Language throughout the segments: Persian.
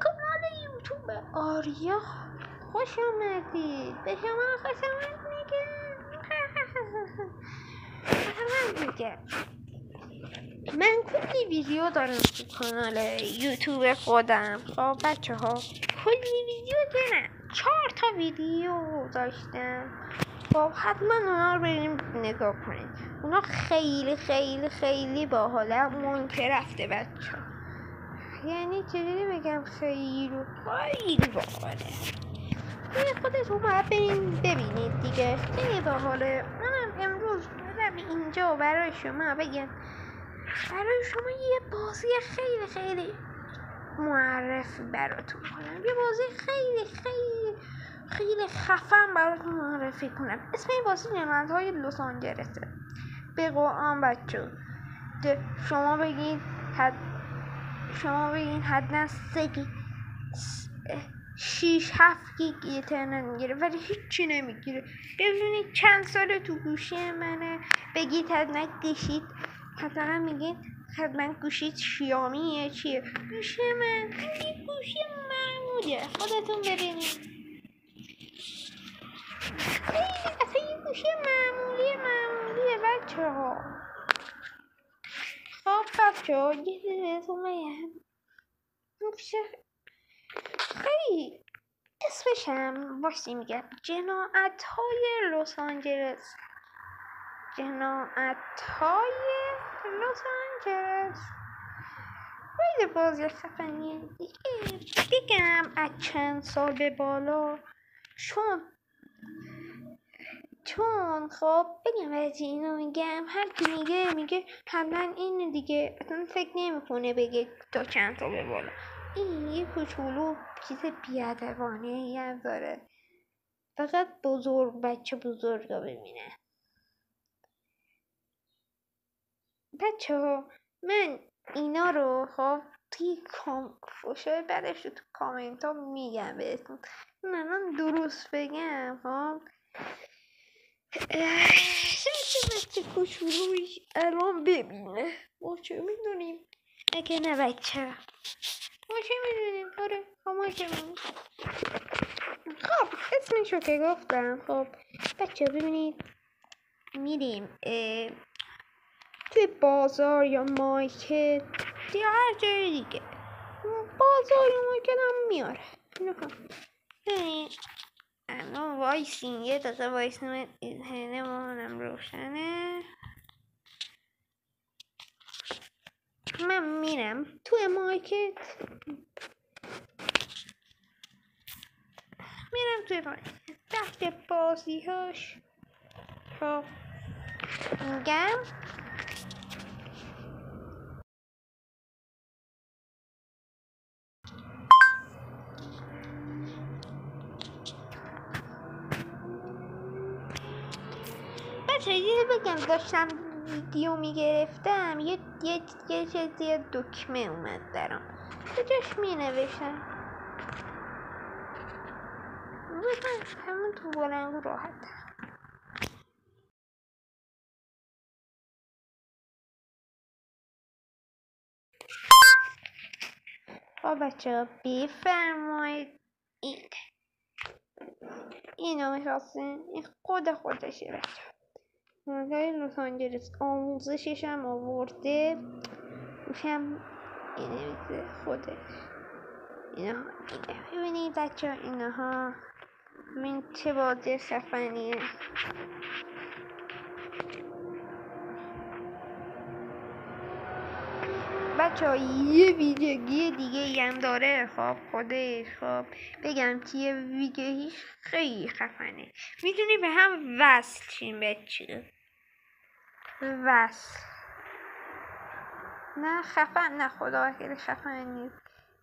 کانال یوتیوب آریا خوش آمدید. به شما خوش آمد میگم. من کلی ویدیو دارم تو کانال یوتیوب خودم. خب بچه ها کلی ویدیو دارم، 4 تا ویدیو داشتم. خب حتما اونا رو بریم نگاه کنید. اونا خیلی خیلی خیلی باحاله. منکرفته بچه ها، یعنی چجوری بگم، خیلی باحاله. خودتون باید بریم ببینید دیگه، خیلی باحاله. منم امروز بودم اینجا برای شما بگم، برای شما یه بازی خیلی خیلی معرفی براتون کنم. یه بازی خیلی خیلی خیلی خفن براتون معرفی کنم. اسم این بازی نمادهای لس آنجلسه. به قرآن بچه شما بگید حداقل 6-7 گیگ اینترنت میگیره ولی هیچی نمیگیره. ببینید چند سال تو گوشی منه. بگید حداقل گوشید، حداقل میگید حتما گوشید شیائمیه چیه. گوشی من یه گوشی معمولیه. خودتون ببینید اصلا یه گوشی معمولیه بچه ها. خب بچه ها یه دیدتون بگم، خیلی اسمشم باشی میگم جنایت‌های لس آنجلس. خیلی بازی خفنیه دیگه. بگم از چند سال به بالا، چون خب بگم از اینو میگم، هر کی میگه حتما اینه دیگه، اصلا فکر نمیکنه بگه تا چند سال به بالا. این یه کوچولو چیز بیادبانه هم داره، فقط بچه بزرگا ببینه. بچه ها من اینا رو خب توی فوشای بعدش تو کامنت ها میگم بهتون. من درست بگم خب شاید بچه کوچولویش الان ببینه، ما چه میدونیم. اگه نه بچه ما چه میدونیم. آره ما چه میدونیم. خب اسمشو که گفتم، خب بچه ببینید میریم توی بازار یا مارکت یا هر جای دیگه. بازار یا مارکت هم میاره. الان وایسین یه دقیقه وایسین، اینترنت مامانم روشنه. من میرم توی مارکت، تحت بازیهاش خب میگم بچه یه بگم، داشتم ویدیو میگرفتم یه چیزی دکمه اومد برام، کجاش مینوشتم همون تو بلنگو راحت. خب بچه ها بفرمایید اینو میخواستین، این خودشه بچه ها. لس آنجلس آموزشش هم آورده، میشم اینه خودش. اینا ببینید بچه ها، اینها من چه بازی خفنیه. بچه ها یه ویدیوگی دیگه هم داره. خب خودش خب بگم که یه ویدیویش خیلی خفنه. میتونی به هم وصل چین بچه وصل نه خفن، نه خدا خیلی خفن نیست.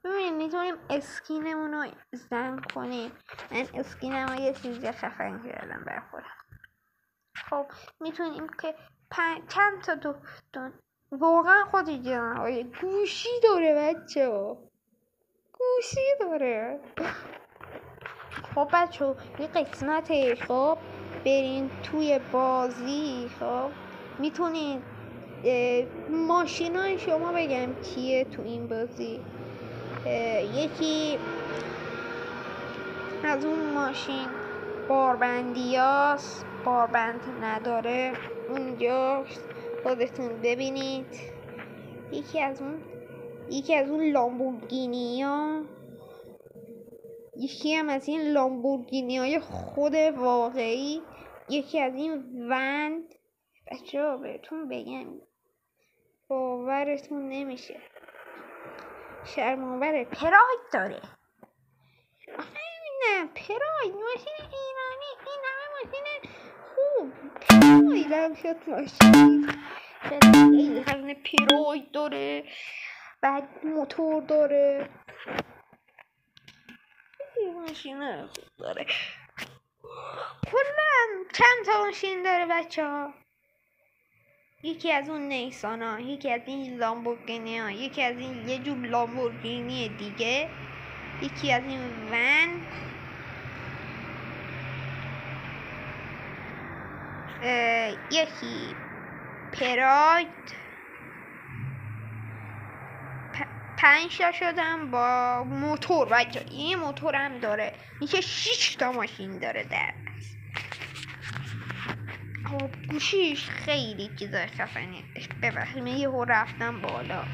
ببینید میتونیم اسکینمون رو زن کنیم. من اسکینم رو یه چیزی خفن کردم بر خودم. خب میتونیم که چند تا دو واقعا خودی جنهای گوشی داره بچه ها، گوشی داره. خب بچه ها یه قسمتش خب برین توی بازی، خب میتونین ماشینای شما بگم کیه تو این بازی. یکی از اون ماشین باربندی هاست، باربند نداره، اونجا خودتون ببینید. یکی از اون لامبورگینی ها، یکی هم از این لامبورگینی های خود واقعی، یکی از این ون. بچه ها بهتون بگم باورتون نمیشه، شرم‌آوره، پراید داره. نه پراید ماشین ایرانی، این همه ماشین خوب پراید هم شد ماشین خیلی همه پراید داره، بعد موتور داره، ماشین خوب داره. کلا چند تا ماشین داره بچه ها، یکی از اون نیسان ها، یکی از این لامبورگینی ها، یکی از این یه جور لامبورگینی دیگه، یکی از این ون، یکی پراید، 5 تا شدم با موتور. بچه این موتور هم داره، میشه 6 تا ماشین داره در گوشیش. خیلی چیزای خفنی. ببخشید یهو رفتم بالا.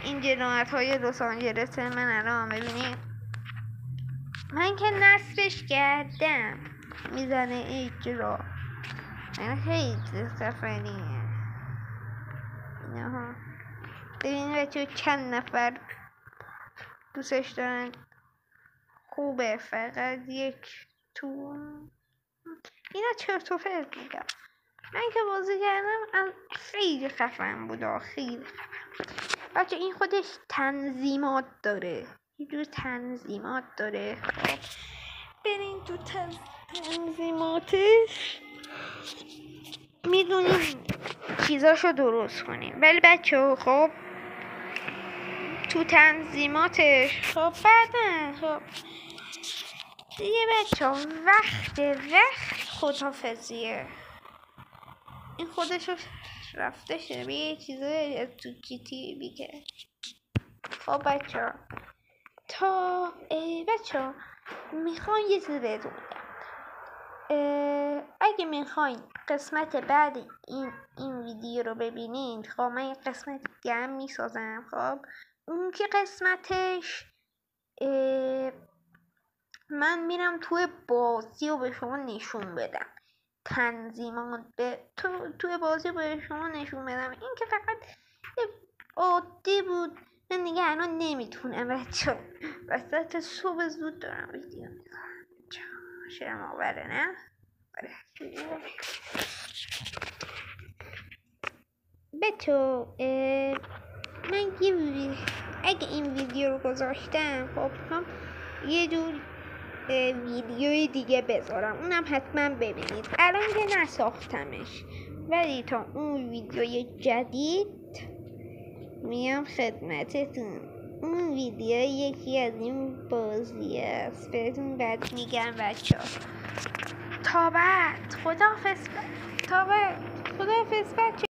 این جنایت های لس آنجلس من الان ببینید، من که نصرش کردم میزنه اجرا، من خیلی خفنیه. اینها ببینید بچه چند نفر دوستش دارن، خوبه. فقط یک تو اینا چرت و پرت میگم. من که بازی کردم خیلی خفن بود، خیلی خفن. بچه این خودش تنظیمات داره، یه جور تنظیمات داره. خب برین تو تنظیماتش میدونیم چیزاشو درست کنیم. ولی بچه خب تو تنظیماتش خب بعدن خب دیگه بچه وقت خداحافظیه. این خودشو رفته شبیه چیزای تو کیتی بیگه. خب بچه تا بچه میخوان یه چیز بهتون بگم. اگه میخواین قسمت بعد این ویدیو رو ببینید، خب من این قسمت دیگه هم میسازم. خب اون که قسمتش من میرم توی بازی و به شما نشون بدم، تنظیمات توی بازی به شما نشون بدم. این که فقط عادی بود، من دیگه الان نمیتونم بچه وسط صبح زود دارم ویدیو میکنم. شرم‌آوره نه؟ بچه من اگه این ویدیو رو گذاشتم خب یه جور ویدیوی دیگه بذارم، اونم حتما ببینید. الان که نساختمش، ولی تا اون ویدیوی جدید میام خدمتتون. اون ویدیو یکی از این بازی است، بهتون بعد میگم بچه ها. تا بعد خداحافظ بچه.